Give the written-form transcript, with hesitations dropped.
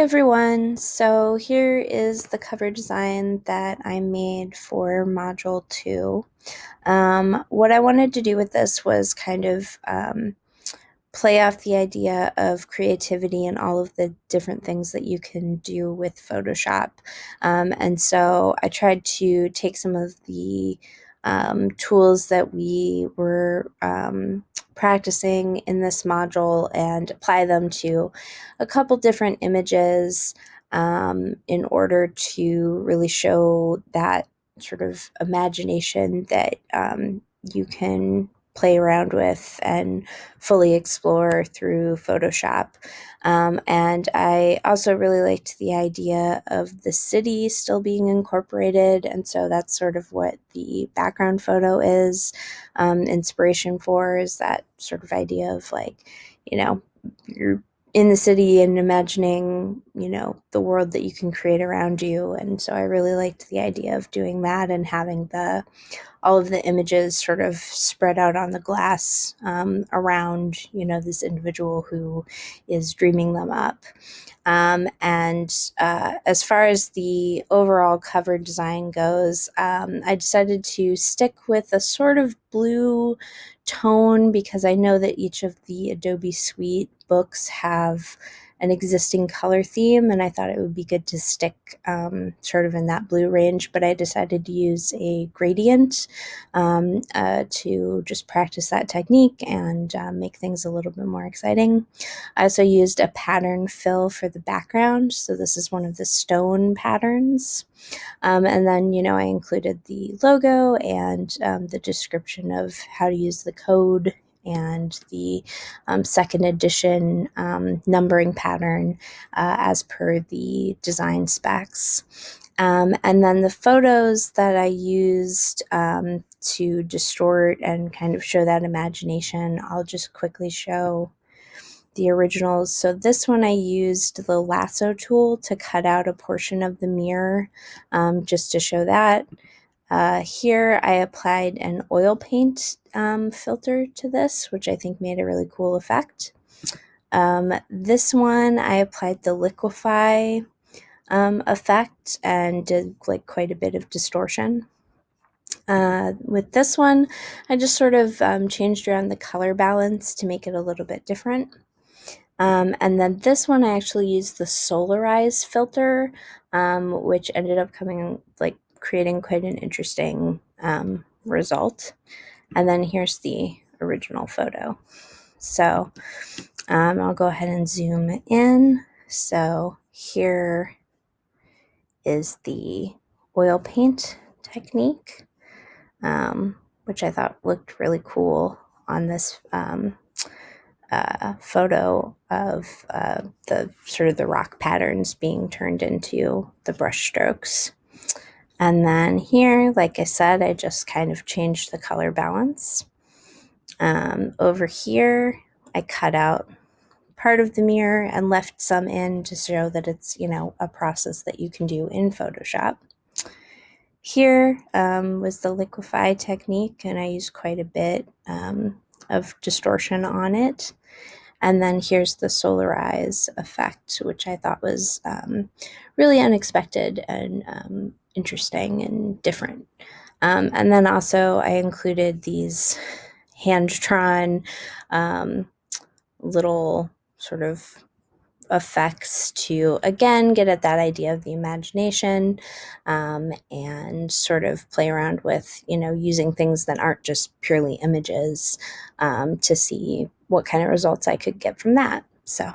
everyone, so here is the cover design that I made for Module 2. What I wanted to do with this was kind of play off the idea of creativity and all of the different things that you can do with Photoshop. And so I tried to take some of the tools that we were practicing in this module and apply them to a couple different images in order to really show that sort of imagination that you can play around with and fully explore through Photoshop. And I also really liked the idea of the city still being incorporated, and so that's sort of what the background photo is inspiration for, is that sort of idea of you're in the city and imagining, the world that you can create around you. And so I really liked the idea of doing that and having all of the images sort of spread out on the glass around, this individual who is dreaming them up. As far as the overall cover design goes, I decided to stick with a sort of blue tone because I know that each of the Adobe Suite books have an existing color theme, and I thought it would be good to stick sort of in that blue range, but I decided to use a gradient to just practice that technique and make things a little bit more exciting. I also used a pattern fill for the background, so this is one of the stone patterns. And then, I included the logo and the description of how to use the code and the second edition numbering pattern as per the design specs. And then the photos that I used to distort and kind of show that imagination, I'll just quickly show the originals. So this one I used the lasso tool to cut out a portion of the mirror just to show that. Here I applied an oil paint filter to this, which I think made a really cool effect. This one I applied the liquefy effect and did quite a bit of distortion. With this one, I just sort of changed around the color balance to make it a little bit different. And then this one I actually used the Solarize filter, which ended up creating quite an interesting result. And then here's the original photo. So I'll go ahead and zoom in. So here is the oil paint technique, which I thought looked really cool on this photo of the sort of the rock patterns being turned into the brush strokes. And then here, like I said, I just kind of changed the color balance. Over here, I cut out part of the mirror and left some in to show that it's, a process that you can do in Photoshop. Here was the liquefy technique, and I used quite a bit of distortion on it. And then here's the Solarize effect, which I thought was really unexpected and interesting and different. And then also I included these hand-drawn little sort of effects to, again, get at that idea of the imagination and sort of play around with, using things that aren't just purely images to see what kind of results I could get from that. So